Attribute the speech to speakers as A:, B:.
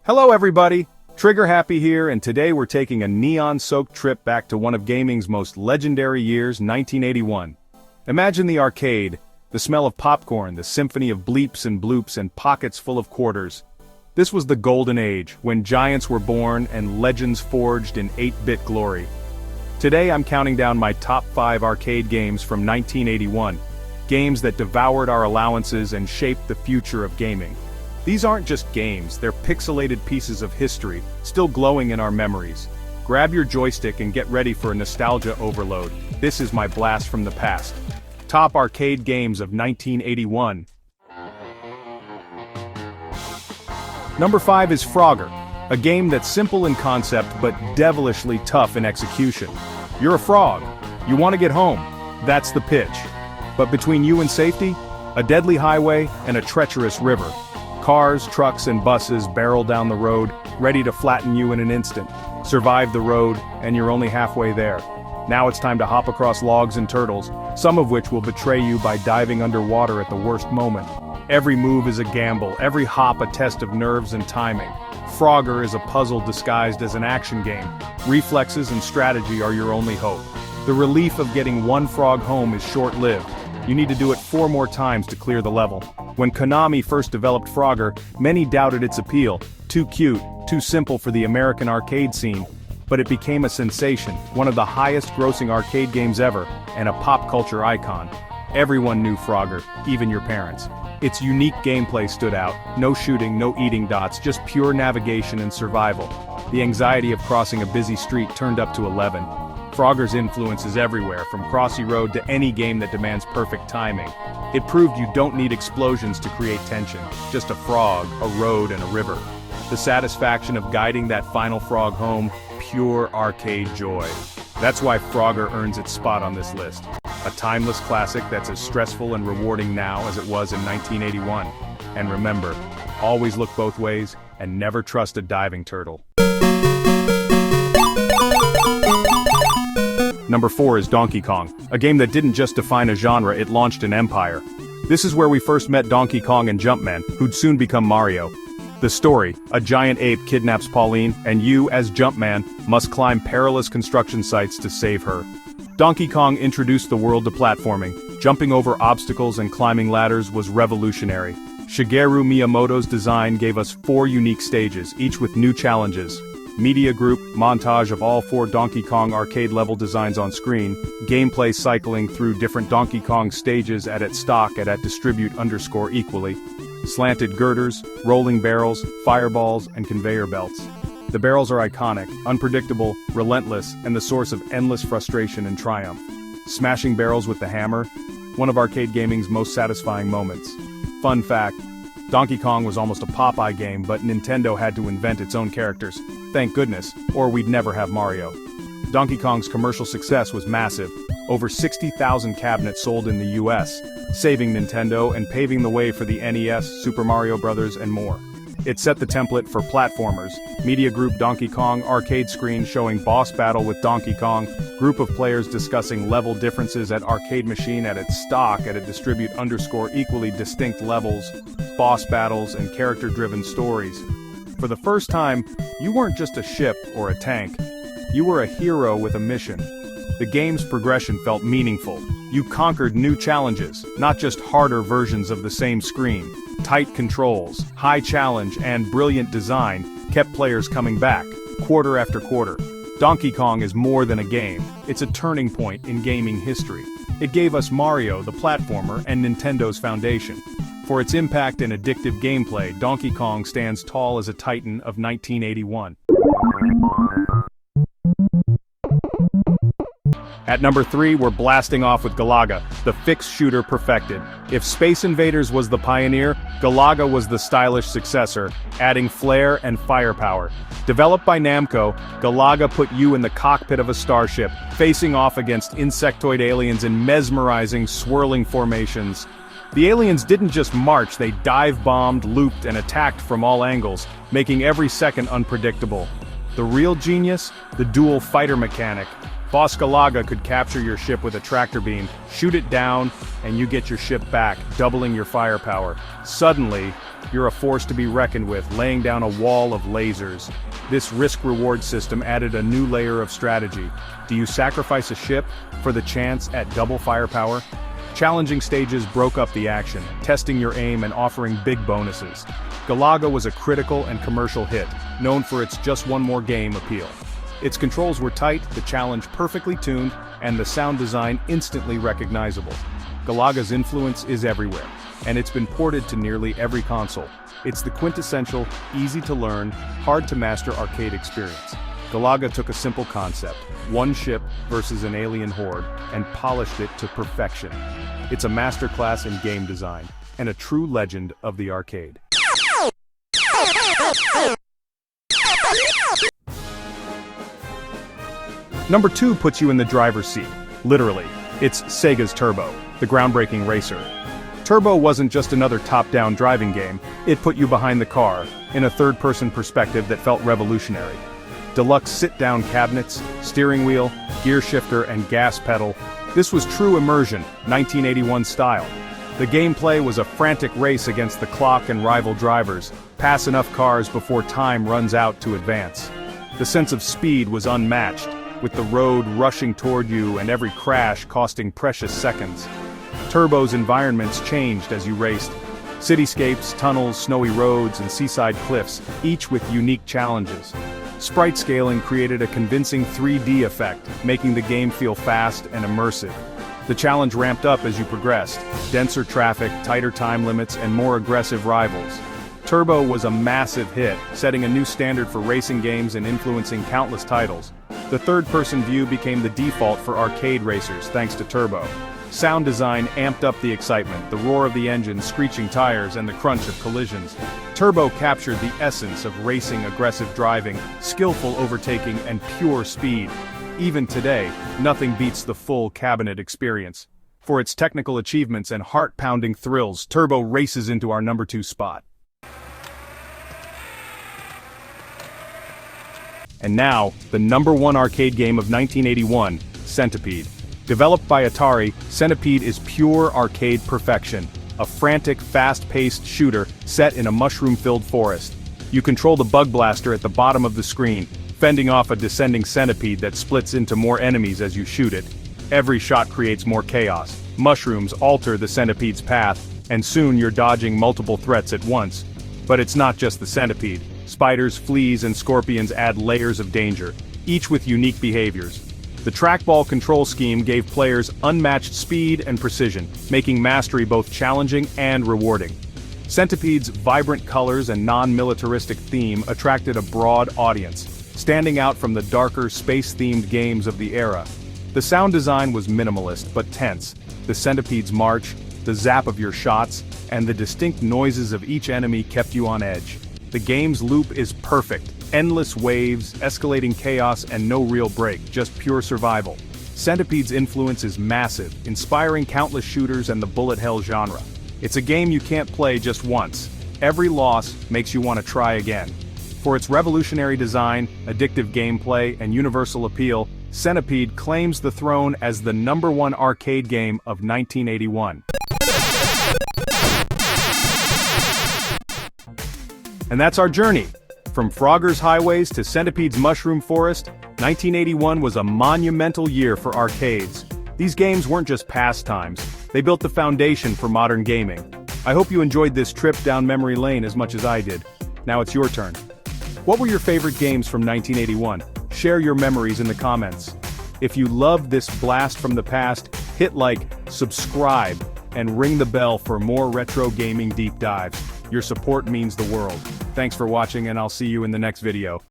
A: Hello everybody, Triggrhappy here, and today we're taking a neon-soaked trip back to one of gaming's most legendary years, 1981. Imagine the arcade, the smell of popcorn, the symphony of bleeps and bloops and pockets full of quarters. This was the golden age, when giants were born and legends forged in 8-bit glory. Today I'm counting down my top 5 arcade games from 1981, games that devoured our allowances and shaped the future of gaming. These aren't just games, they're pixelated pieces of history, still glowing in our memories. Grab your joystick and get ready for a nostalgia overload. This is my blast from the past. Top arcade games of 1981. Number 5 is Frogger, a game that's simple in concept but devilishly tough in execution. You're a frog. You want to get home. That's the pitch. But between you and safety, a deadly highway and a treacherous river. Cars, trucks, and buses barrel down the road, ready to flatten you in an instant. Survive the road, and you're only halfway there. Now it's time to hop across logs and turtles, some of which will betray you by diving underwater at the worst moment. Every move is a gamble, every hop a test of nerves and timing. Frogger is a puzzle disguised as an action game. Reflexes and strategy are your only hope. The relief of getting one frog home is short-lived. You need to do it 4 more times to clear the level. When Konami first developed Frogger, many doubted its appeal. Too cute, too simple for the American arcade scene. But it became a sensation, one of the highest-grossing arcade games ever, and a pop culture icon. Everyone knew Frogger, even your parents. Its unique gameplay stood out. No shooting, no eating dots, just pure navigation and survival. The anxiety of crossing a busy street turned up to 11. Frogger's influence is everywhere, from Crossy Road to any game that demands perfect timing. It proved you don't need explosions to create tension, just a frog, a road, and a river. The satisfaction of guiding that final frog home, pure arcade joy. That's why Frogger earns its spot on this list. A timeless classic that's as stressful and rewarding now as it was in 1981. And remember, always look both ways, and never trust a diving turtle. Number 4 is Donkey Kong, a game that didn't just define a genre, it launched an empire. This is where we first met Donkey Kong and Jumpman, who'd soon become Mario. The story: a giant ape kidnaps Pauline, and you, as Jumpman, must climb perilous construction sites to save her. Donkey Kong introduced the world to platforming. Jumping over obstacles and climbing ladders was revolutionary. Shigeru Miyamoto's design gave us 4 unique stages, each with new challenges. Media group, montage of all 4 Donkey Kong arcade level designs on screen, gameplay cycling through different Donkey Kong stages at stock at distribute_equally, slanted girders, rolling barrels, fireballs, and conveyor belts. The barrels are iconic, unpredictable, relentless, and the source of endless frustration and triumph. Smashing barrels with the hammer, one of arcade gaming's most satisfying moments. Fun fact: Donkey Kong was almost a Popeye game, but Nintendo had to invent its own characters. Thank goodness, or we'd never have Mario. Donkey Kong's commercial success was massive. Over 60,000 cabinets sold in the US, saving Nintendo and paving the way for the NES, Super Mario Bros., and more. It set the template for platformers. Media group Donkey Kong, arcade screen showing boss battle with Donkey Kong, group of players discussing level differences at arcade machine at its stock at distribute_equally distinct levels, boss battles, and character-driven stories. For the first time, you weren't just a ship or a tank. You were a hero with a mission. The game's progression felt meaningful. You conquered new challenges, not just harder versions of the same screen. Tight controls, high challenge, and brilliant design kept players coming back, quarter after quarter. Donkey Kong is more than a game. It's a turning point in gaming history. It gave us Mario, the platformer, and Nintendo's foundation. For its impact and addictive gameplay, Donkey Kong stands tall as a titan of 1981. At number 3, we're blasting off with Galaga, the fixed shooter perfected. If Space Invaders was the pioneer, Galaga was the stylish successor, adding flair and firepower. Developed by Namco, Galaga put you in the cockpit of a starship, facing off against insectoid aliens in mesmerizing, swirling formations. The aliens didn't just march, they dive-bombed, looped, and attacked from all angles, making every second unpredictable. The real genius? The dual fighter mechanic. Boss Galaga could capture your ship with a tractor beam, shoot it down, and you get your ship back, doubling your firepower. Suddenly, you're a force to be reckoned with, laying down a wall of lasers. This risk-reward system added a new layer of strategy. Do you sacrifice a ship for the chance at double firepower? Challenging stages broke up the action, testing your aim and offering big bonuses. Galaga was a critical and commercial hit, known for its just one more game appeal. Its controls were tight, the challenge perfectly tuned, and the sound design instantly recognizable. Galaga's influence is everywhere, and it's been ported to nearly every console. It's the quintessential, easy-to-learn, hard-to-master arcade experience. Galaga took a simple concept, one ship versus an alien horde, and polished it to perfection. It's a masterclass in game design, and a true legend of the arcade. Number 2 puts you in the driver's seat. Literally, it's Sega's Turbo, the groundbreaking racer. Turbo wasn't just another top-down driving game, it put you behind the car, in a third-person perspective that felt revolutionary. Deluxe sit-down cabinets, steering wheel, gear shifter, and gas pedal. This was true immersion, 1981 style. The gameplay was a frantic race against the clock and rival drivers. Pass enough cars before time runs out to advance. The sense of speed was unmatched, with the road rushing toward you and every crash costing precious seconds. Turbo's environments changed as you raced. Cityscapes, tunnels, snowy roads, and seaside cliffs, each with unique challenges. Sprite scaling created a convincing 3D effect, making the game feel fast and immersive. The challenge ramped up as you progressed. Denser traffic, tighter time limits, and more aggressive rivals. Turbo was a massive hit, setting a new standard for racing games and influencing countless titles. The third-person view became the default for arcade racers thanks to Turbo. Sound design amped up the excitement, the roar of the engine, screeching tires, and the crunch of collisions. Turbo captured the essence of racing, aggressive driving, skillful overtaking, and pure speed. Even today, nothing beats the full cabinet experience. For its technical achievements and heart-pounding thrills, Turbo races into our number 2 spot. And now, the number 1 arcade game of 1981, Centipede. Developed by Atari, Centipede is pure arcade perfection. A frantic, fast-paced shooter set in a mushroom-filled forest. You control the bug blaster at the bottom of the screen, fending off a descending centipede that splits into more enemies as you shoot it. Every shot creates more chaos. Mushrooms alter the centipede's path, and soon you're dodging multiple threats at once. But it's not just the centipede. Spiders, fleas, and scorpions add layers of danger, each with unique behaviors. The trackball control scheme gave players unmatched speed and precision, making mastery both challenging and rewarding. Centipede's vibrant colors and non-militaristic theme attracted a broad audience, standing out from the darker, space-themed games of the era. The sound design was minimalist but tense. The centipede's march, the zap of your shots, and the distinct noises of each enemy kept you on edge. The game's loop is perfect. Endless waves, escalating chaos, and no real break, just pure survival. Centipede's influence is massive, inspiring countless shooters and the bullet hell genre. It's a game you can't play just once. Every loss makes you want to try again. For its revolutionary design, addictive gameplay, and universal appeal, Centipede claims the throne as the number 1 arcade game of 1981. And that's our journey. From Frogger's highways to Centipede's mushroom forest, 1981 was a monumental year for arcades. These games weren't just pastimes, they built the foundation for modern gaming. I hope you enjoyed this trip down memory lane as much as I did. Now it's your turn. What were your favorite games from 1981? Share your memories in the comments. If you loved this blast from the past, hit like, subscribe, and ring the bell for more retro gaming deep dives. Your support means the world. Thanks for watching, and I'll see you in the next video.